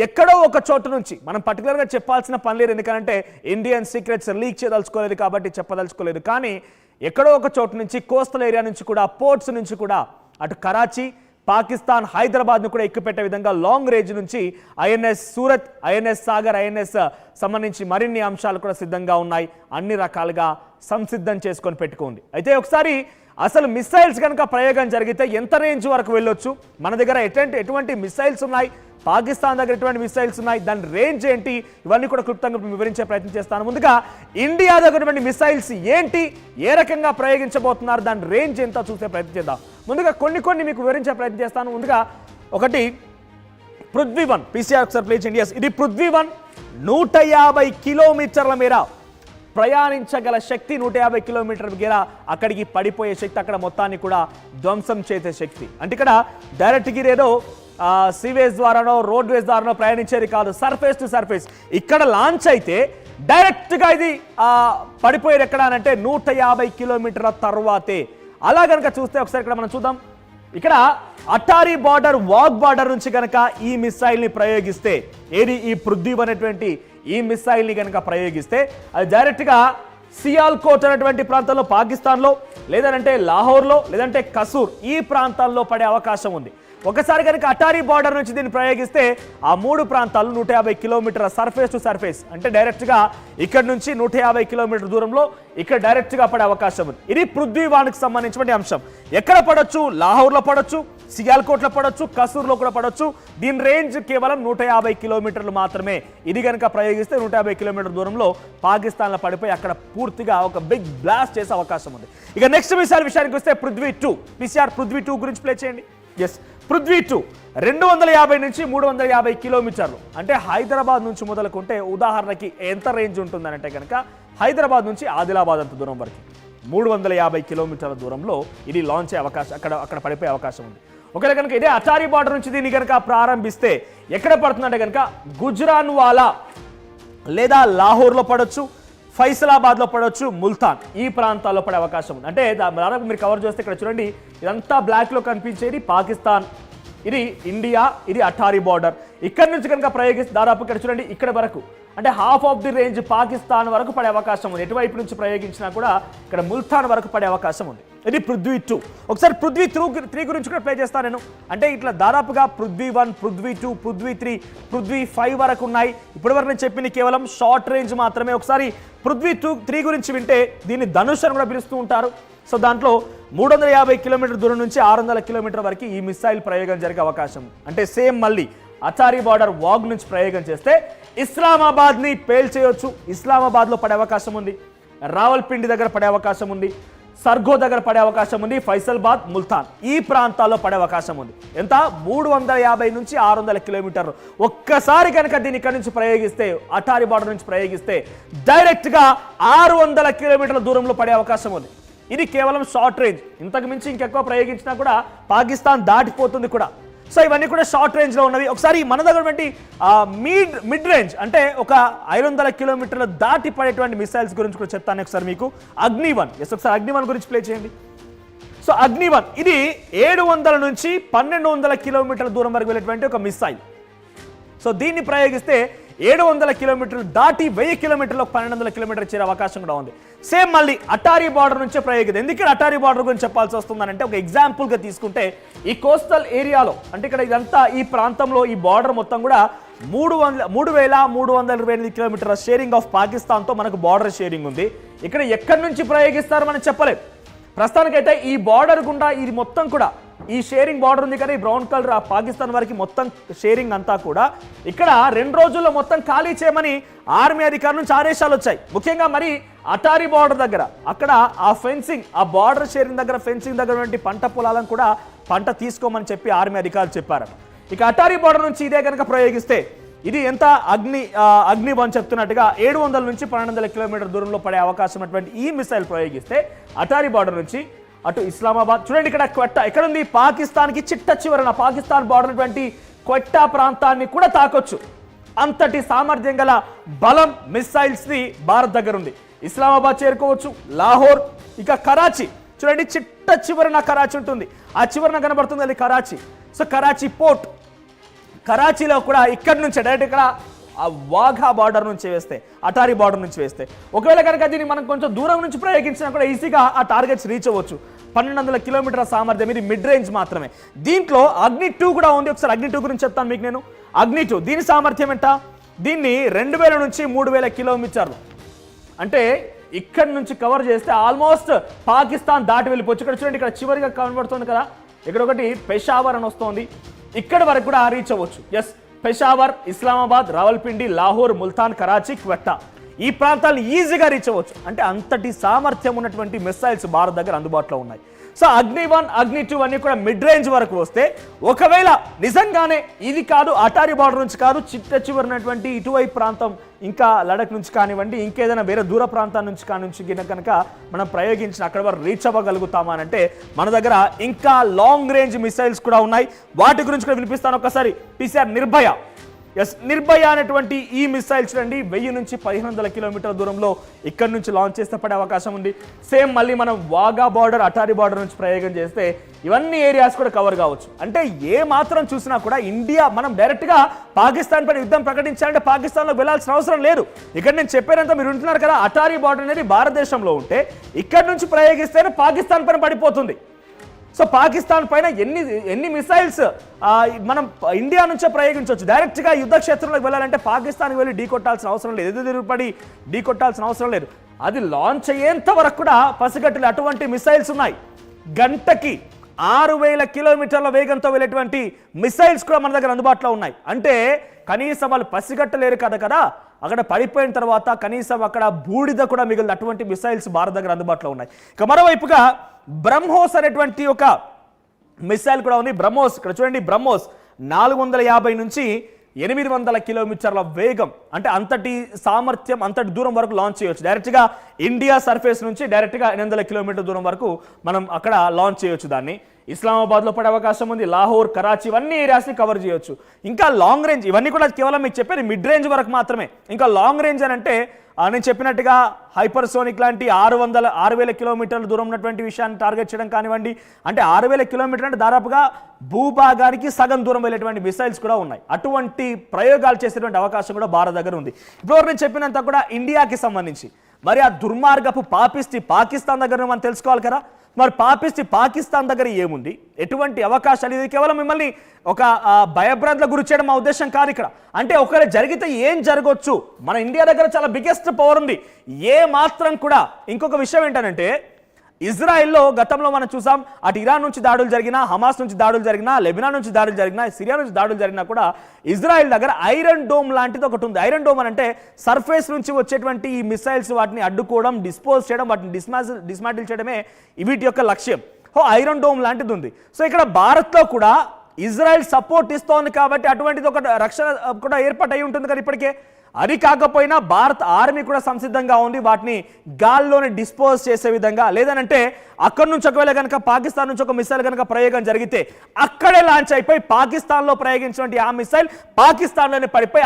ఎక్కడో ఒక చోటు నుంచి మనం పర్టికులర్గా చెప్పాల్సిన పని లేదు, ఎందుకంటే ఇండియన్ సీక్రెట్స్ లీక్ చేయదలుచుకోలేదు కాబట్టి చెప్పదలుచుకోలేదు. కానీ ఎక్కడో ఒక చోటు నుంచి కోస్టల్ ఏరియా నుంచి కూడా, పోర్ట్స్ నుంచి కూడా, అటు కరాచీ, పాకిస్తాన్ హైదరాబాద్ను కూడా ఎక్కుపెట్టే విధంగా లాంగ్ రేంజ్ నుంచి INS Surat, INS Sagar, INS సంబంధించి మరిన్ని అంశాలు కూడా సిద్ధంగా ఉన్నాయి. అన్ని రకాలుగా సంసిద్ధం చేసుకొని పెట్టుకోండి. అయితే ఒకసారి అసలు మిసైల్స్ కనుక ప్రయోగం జరిగితే ఎంత రేంజ్ వరకు వెళ్ళొచ్చు, మన దగ్గర ఎటువంటి మిసైల్స్ ఉన్నాయి, పాకిస్తాన్ దగ్గర ఎటువంటి మిసైల్స్ ఉన్నాయి, దాని రేంజ్ ఏంటి, ఇవన్నీ కూడా క్లుప్తంగా వివరించే ప్రయత్నం చేస్తాను. ముందుగా ఇండియా దగ్గర మిసైల్స్ ఏంటి, ఏ రకంగా ప్రయోగించబోతున్నారు, దాని రేంజ్ ఎంత చూసే ప్రయత్నం చేద్దాం. ముందుగా కొన్ని మీకు వివరించే ప్రయత్నం చేస్తాను. ముందుగా ఒకటి పృథ్వీ-1 పీసీఆర్ ఒకసారి ప్లే చేయండి. ఇది పృథ్వీ-1 150 కిలోమీటర్ల మేర ప్రయాణించగల శక్తి, 150 కిలోమీటర్ల మేర అక్కడికి పడిపోయే శక్తి, అక్కడ మొత్తాన్ని కూడా ధ్వంసం చేసే శక్తి. అంటే ఇక్కడ డైరెక్ట్గా ఏదో సీవేజ్ ద్వారానో రోడ్వేస్ ద్వారానో ప్రయాణించేది కాదు, సర్ఫేస్ టు సర్ఫేస్. ఇక్కడ లాంచ్ అయితే డైరెక్ట్గా ఇది పడిపోయేది ఎక్కడ అంటే 150 కిలోమీటర్ల తర్వాతే. అలా కనుక చూస్తే ఒకసారి ఇక్కడ మనం చూద్దాం. ఇక్కడ అటారీ బార్డర్, వాగ్ బార్డర్ నుంచి కనుక ఈ మిసైల్ని ప్రయోగిస్తే, ఏది ఈ పృథ్వీ అనేటువంటి ఈ మిసైల్ని కనుక ప్రయోగిస్తే అది డైరెక్ట్గా సియాల్కోట్ అనేటువంటి ప్రాంతంలో పాకిస్తాన్లో, లేదంటే లాహోర్లో, లేదంటే కసూర్ ఈ ప్రాంతాల్లో పడే అవకాశం ఉంది. ఒకసారి కనుక అటారీ బార్డర్ నుంచి దీన్ని ప్రయోగిస్తే ఆ 3 ప్రాంతాలు 150 కిలోమీటర్ల సర్ఫేస్ టు సర్ఫేస్, అంటే డైరెక్ట్గా ఇక్కడ నుంచి 150 కిలోమీటర్ దూరంలో ఇక్కడ డైరెక్ట్గా పడే అవకాశం ఉంది. ఇది పృథ్వీ-1కి సంబంధించిన అంశం. ఎక్కడ పడొచ్చు? లాహోర్లో పడొచ్చు, సియాల్కోట్లో పడొచ్చు, కసూర్లో కూడా పడొచ్చు. దీని రేంజ్ కేవలం 150 కిలోమీటర్లు మాత్రమే. ఇది కనుక ప్రయోగిస్తే 150 కిలోమీటర్ దూరంలో పాకిస్తాన్లో పడిపోయి అక్కడ పూర్తిగా ఒక బిగ్ బ్లాస్ట్ చేసే అవకాశం ఉంది. ఇక నెక్స్ట్ మిసైల్ విషయానికి వస్తే పృథ్వీ-2 పీసీఆర్ పృథ్వీ-2 గురించి ప్లే చేయండి. ఎస్, పృథ్వీ-2 250 నుంచి 350 కిలోమీటర్లు, అంటే హైదరాబాద్ నుంచి మొదలుకుంటే ఉదాహరణకి ఎంత రేంజ్ ఉంటుందనంటే కనుక హైదరాబాద్ నుంచి ఆదిలాబాద్ అంత దూరం వరకు 350 కిలోమీటర్ల దూరంలో ఇది లాంచ్ అయ్యే అవకాశం, అక్కడ పడిపోయే అవకాశం ఉంది. ఒకవేళ కనుక ఇదే అటారీ బార్డర్ నుంచి దీన్ని కనుక ప్రారంభిస్తే ఎక్కడ పడుతుందంటే కనుక గుజ్రాన్వాలా లేదా లాహోర్లో పడవచ్చు, ఫైసలాబాద్లో పడవచ్చు, ముల్తాన్ ఈ ప్రాంతాల్లో పడే అవకాశం ఉంది. అంటే దాదాపు మీరు కవర్ చేస్తే ఇక్కడ చూడండి, ఇదంతా బ్లాక్లో కనిపించేది పాకిస్తాన్, ఇది ఇండియా, ఇది అటారీ బార్డర్. ఇక్కడ నుంచి కనుక ప్రయోగిస్తే దాదాపు ఇక్కడ చూడండి ఇక్కడ వరకు, అంటే half of the range Pakistan వరకు పడే అవకాశం ఉంది. ఎటువైపు నుంచి ప్రయోగించినా కూడా ఇక్కడ ముల్తాన్ వరకు పడే అవకాశం ఉంది. ఇది పృథ్వీ-2. ఒకసారి పృథ్వీ-3 గురించి కూడా ప్లే చేస్తాను నేను. అంటే ఇట్లా దాదాపుగా పృథ్వీ-1, పృథ్వీ-2, పృథ్వీ-3, పృథ్వీ-5 వరకు ఉన్నాయి. ఇప్పటివరకు నేను చెప్పింది కేవలం షార్ట్ రేంజ్ మాత్రమే. ఒకసారి పృథ్వీ-3 గురించి వింటే దీన్ని ధనుష్ అని కూడా పిలుస్తూ ఉంటారు. సో దాంట్లో 350 కిలోమీటర్ దూరం నుంచి 600 కిలోమీటర్ వరకు ఈ మిసైల్ ప్రయోగం జరిగే అవకాశం. అంటే సేమ్ మళ్ళీ అటారీ బార్డర్ వాగ్ నుంచి ప్రయోగం చేస్తే ఇస్లామాబాద్ని పేల్చేయొచ్చు, ఇస్లామాబాద్లో పడే అవకాశం ఉంది, రావల్పిండి దగ్గర పడే అవకాశం ఉంది, సర్గో దగ్గర పడే అవకాశం ఉంది, ఫైసలాబాద్, ముల్తాన్ ఈ ప్రాంతాల్లో పడే అవకాశం ఉంది. ఎంత? 350 నుంచి 600 కిలోమీటర్లు. ఒక్కసారి కనుక దీన్ని ఇక్కడ నుంచి ప్రయోగిస్తే, అటారీ బార్డర్ నుంచి ప్రయోగిస్తే డైరెక్ట్గా 600 కిలోమీటర్ల దూరంలో పడే అవకాశం ఉంది. ఇది కేవలం షార్ట్ రేంజ్. ఇంతకు మించి ఇంకెక్కువ ప్రయోగించినా కూడా పాకిస్తాన్ దాటిపోతుంది కూడా. సో ఇవన్నీ కూడా షార్ట్ రేంజ్లో ఉన్నవి. ఒకసారి మన దగ్గర మిడ్ రేంజ్ అంటే ఒక 500 కిలోమీటర్లు దాటి పడేటువంటి మిసైల్స్ గురించి కూడా చెప్తాను ఒకసారి మీకు. అగ్ని-1, ఒకసారి అగ్ని-1 గురించి ప్లే చేయండి. సో అగ్ని-1 ఇది 700 నుంచి 1200 కిలోమీటర్ల దూరం వరకు వెళ్ళేటువంటి ఒక మిసైల్. సో దీన్ని ప్రయోగిస్తే 700 కిలోమీటర్లు దాటి 1000 కిలోమీటర్లు 1200 కిలోమీటర్ చేరే అవకాశం కూడా ఉంది. సేమ్ మళ్ళీ అటారీ బార్డర్ నుంచే ప్రయోగిస్తుంది. ఎందుకంటే అటారీ బార్డర్ గురించి చెప్పాల్సి వస్తుందంటే ఒక ఎగ్జాంపుల్గా తీసుకుంటే ఈ కోస్టల్ ఏరియాలో, అంటే ఇక్కడ ఇదంతా ఈ ప్రాంతంలో ఈ బార్డర్ మొత్తం కూడా 3328 కిలోమీటర్ల షేరింగ్ ఆఫ్ పాకిస్తాన్తో మనకు బార్డర్ షేరింగ్ ఉంది. ఇక్కడ ఎక్కడి నుంచి ప్రయోగిస్తారో మనం చెప్పలేం. ప్రస్తుతానికైతే ఈ బార్డర్ గుండా ఇది మొత్తం కూడా ఈ షేరింగ్ బార్డర్ ఉంది, కానీ బ్రౌన్ కలర్ ఆ పాకిస్తాన్ వరకు మొత్తం షేరింగ్ అంతా కూడా ఇక్కడ 2 రోజుల్లో మొత్తం ఖాళీ చేయమని ఆర్మీ అధికారుల నుంచి ఆదేశాలు వచ్చాయి. ముఖ్యంగా మరి అటారీ బార్డర్ దగ్గర అక్కడ ఆ ఫెన్సింగ్, ఆ బార్డర్ షేరింగ్ దగ్గర ఫెన్సింగ్ దగ్గర పంట పొలాలను కూడా పంట తీసుకోమని చెప్పి ఆర్మీ అధికారులు చెప్పారు. ఇక అటారీ బార్డర్ నుంచి ఇదే కనుక ప్రయోగిస్తే ఇది ఎంత? అగ్ని-1 చెప్తున్నట్టుగా 700 నుంచి 1200 కిలోమీటర్ దూరంలో పడే అవకాశం ఉన్నటువంటి ఈ మిసైల్ ప్రయోగిస్తే అటారీ బార్డర్ నుంచి అటు ఇస్లామాబాద్ చూడండి, ఇక్కడ క్వెట్టా ఎక్కడుంది? పాకిస్తాన్కి చిట్ట చివరన పాకిస్తాన్ బార్డర్ అటువంటి క్వెట్టా ప్రాంతాన్ని కూడా తాకొచ్చు. అంతటి సామర్థ్యం గల బలం మిసైల్స్ని భారత్ దగ్గర ఉంది. ఇస్లామాబాద్ చేరుకోవచ్చు, లాహోర్, ఇక కరాచీ చూడండి, చిట్ట చివరన కరాచీ ఉంటుంది, ఆ చివరన కనబడుతుంది అది కరాచీ. సో కరాచీ పోర్ట్ కరాచీలో కూడా ఇక్కడ నుంచి డైరెక్ట్ ఇక్కడ ఆ వాఘా బార్డర్ నుంచి వేస్తే, అటారీ బార్డర్ నుంచి వేస్తే, ఒకవేళ కనుక దీన్ని మనం కొంచెం దూరం నుంచి ప్రయోగించినా కూడా ఈజీగా ఆ టార్గెట్స్ రీచ్ అవ్వచ్చు. 1200 కిలోమీటర్ల సామర్థ్యం, ఇది మిడ్ రేంజ్ మాత్రమే. దీంట్లో అగ్ని 2 కూడా ఉంది. ఒకసారి అగ్ని 2 గురించి చెప్తాను మీకు నేను. అగ్ని 2 దీని సామర్థ్యం ఎంత? దీన్ని 2000 నుంచి 3000 కిలోమీటర్లు, అంటే ఇక్కడ నుంచి కవర్ చేస్తే ఆల్మోస్ట్ పాకిస్తాన్ దాటి వెళ్ళిపోవచ్చు. ఇక్కడ చూడండి, ఇక్కడ చివరిగా కనబడుతుంది కదా, ఇక్కడ ఒకటి పెషావర్ అని వస్తుంది, ఇక్కడ వరకు కూడా రీచ్ అవ్వచ్చు. ఎస్, పెషావర్, ఇస్లామాబాద్, రావల్పిండి, లాహోర్, ముల్తాన్, కరాచీ, క్వెట్టా, ఈ ప్రాంతాలు ఈజీగా రీచ్ అవ్వచ్చు. అంటే అంతటి సామర్థ్యం ఉన్నటువంటి మిసైల్స్ భారత్ దగ్గర అందుబాటులో ఉన్నాయి. సో అగ్ని 1, అగ్ని 2 అన్ని కూడా మిడ్ రేంజ్ వరకు వస్తే, ఒకవేళ నిజంగానే ఇది కాదు, అటారీ బార్డర్ నుంచి కాదు, చిట్ట చివరినటువంటి ఇటువైపు ప్రాంతం, ఇంకా లడక్ నుంచి కానివ్వండి, ఇంకేదైనా వేరే దూర ప్రాంతాల నుంచి కానివ్వండి కనుక మనం ప్రయోగించిన అక్కడ వరకు రీచ్ అవ్వగలుగుతామా అని అంటే, మన దగ్గర ఇంకా లాంగ్ రేంజ్ మిసైల్స్ కూడా ఉన్నాయి. వాటి గురించి కూడా వినిపిస్తాను ఒకసారి. PCR నిర్భయ. ఎస్, నిర్భయ అనేటువంటి ఈ మిసైల్స్ చూడండి, 1000 నుంచి 1500 కిలోమీటర్ల దూరంలో ఇక్కడ నుంచి లాంచ్ చేస్తే పడే అవకాశం ఉంది. సేమ్ మళ్ళీ మనం వాఘా బార్డర్, అటారీ బార్డర్ నుంచి ప్రయోగం చేస్తే ఇవన్నీ ఏరియాస్ కూడా కవర్ కావచ్చు. అంటే ఏ మాత్రం చూసినా కూడా ఇండియా, మనం డైరెక్ట్గా పాకిస్తాన్ పైన యుద్ధం ప్రకటించాలంటే పాకిస్తాన్లో వెళ్ళాల్సిన అవసరం లేదు. ఇక్కడ నేను చెప్పానంత మీరు వింటున్నారు కదా, అటారీ బార్డర్ అనేది భారతదేశంలో ఉంటే ఇక్కడ నుంచి ప్రయోగిస్తేనే పాకిస్తాన్ పైన పడిపోతుంది. సో పాకిస్తాన్ పైన ఎన్ని మిసైల్స్ మనం ఇండియా నుంచే ప్రయోగించవచ్చు. డైరెక్ట్గా యుద్ధ క్షేత్రంలోకి వెళ్ళాలంటే పాకిస్తాన్కి వెళ్ళి ఢీ కొట్టాల్సిన అవసరం లేదు, ఎదురుపడి ఢీ కొట్టాల్సిన అవసరం లేదు. అది లాంచ్ అయ్యేంత వరకు కూడా పసిగట్టులు అటువంటి మిసైల్స్ ఉన్నాయి. గంటకి 6000 కిలోమీటర్ల వేగంతో వెళ్ళేటువంటి మిసైల్స్ కూడా మన దగ్గర అందుబాటులో ఉన్నాయి. అంటే కనీసం వాళ్ళు పసిగట్టలేరు కదా, అక్కడ పడిపోయిన తర్వాత కనీసం అక్కడ బూడిద కూడా మిగిలిన అటువంటి మిసైల్స్ భారత్ దగ్గర అందుబాటులో ఉన్నాయి. ఇక మరోవైపుగా బ్రహ్మోస్ అనేటువంటి ఒక మిసైల్ కూడా ఉంది. బ్రహ్మోస్, ఇక్కడ చూడండి, బ్రహ్మోస్ 450 నుంచి 800 కిలోమీటర్ల వేగం, అంటే అంతటి సామర్థ్యం, అంతటి దూరం వరకు లాంచ్ చేయవచ్చు. డైరెక్ట్గా ఇండియా సర్ఫేస్ నుంచి డైరెక్ట్గా 800 కిలోమీటర్ల దూరం వరకు మనం అక్కడ లాంచ్ చేయొచ్చు. దాన్ని ఇస్లామాబాద్లో పడే అవకాశం ఉంది, లాహోర్, కరాచీ, ఇవన్నీ ఏరియాస్ని కవర్ చేయొచ్చు. ఇంకా లాంగ్ రేంజ్, ఇవన్నీ కూడా కేవలం మీకు చెప్పేది మిడ్ రేంజ్ వరకు మాత్రమే. ఇంకా లాంగ్ రేంజ్ అని అంటే నేను చెప్పినట్టుగా హైపర్సోనిక్ లాంటి 6000 కిలోమీటర్ల దూరం ఉన్నటువంటి విషయాన్ని టార్గెట్ చేయడం కానివ్వండి, అంటే 6000 కిలోమీటర్లు అంటే దాదాపుగా భూభాగానికి సగం దూరం వెళ్ళేటువంటి మిసైల్స్ కూడా ఉన్నాయి. అటువంటి ప్రయోగాలు చేసేటువంటి అవకాశం కూడా భారత్ దగ్గర ఉంది. ఇప్పుడు నేను చెప్పినంత కూడా ఇండియాకి సంబంధించి, మరి ఆ దుర్మార్గపు పాపిస్టి పాకిస్తాన్ దగ్గర మనం తెలుసుకోవాలి కదా. మరి పాపిస్టి పాకిస్తాన్ దగ్గర ఏముంది, ఎటువంటి అవకాశాలు? ఇది కేవలం మిమ్మల్ని ఒక భయభ్రాంతులకు గురి చేయడం మా ఉద్దేశం కాదు ఇక్కడ. అంటే ఒకవేళ జరిగితే ఏం జరగవచ్చు, మన ఇండియా దగ్గర చాలా బిగ్గెస్ట్ పవర్ ఉంది. ఏ మాత్రం కూడా ఇంకొక విషయం ఏంటంటే, ఇజ్రాయెల్లో గతంలో మనం చూసాం, అటు ఇరాన్ నుంచి దాడులు జరిగినా, హమాస్ నుంచి దాడులు జరిగినా, లెబనాన్ నుంచి దాడులు జరిగినా, సిరియా నుంచి దాడులు జరిగినా కూడా ఇజ్రాయెల్ దగ్గర ఐరన్ డోమ్ లాంటిది ఒకటి ఉంది. ఐరన్ డోమ్ అని అంటే సర్ఫేస్ నుంచి వచ్చేటువంటి ఈ మిసైల్స్ వాటిని అడ్డుకోవడం, డిస్పోజ్ చేయడం, వాటిని డిస్మాంటిల్ చేయడమే వీటి యొక్క లక్ష్యం. ఐరన్ డోమ్ లాంటిది ఉంది. సో ఇక్కడ భారత్లో కూడా ఇజ్రాయెల్ సపోర్ట్ ఇస్తోంది కాబట్టి అటువంటిది ఒక రక్షణ కూడా ఏర్పాటు అయి ఉంటుంది కదా ఇప్పటికే. అది కాకపోయినా భారత్ ఆర్మీ కూడా సంసిద్ధంగా ఉంది వాటిని గాల్లోనే డిస్పోజ్ చేసే విధంగా. లేదనంటే అక్కడి నుంచి ఒకవేళ కనుక పాకిస్తాన్ నుంచి ఒక మిసైల్ కనుక ప్రయోగం జరిగితే అక్కడే లాంచ్ అయిపోయి పాకిస్తాన్లో ప్రయోగించినటువంటి ఆ మిసైల్ పాకిస్తాన్లోనే పడిపోయి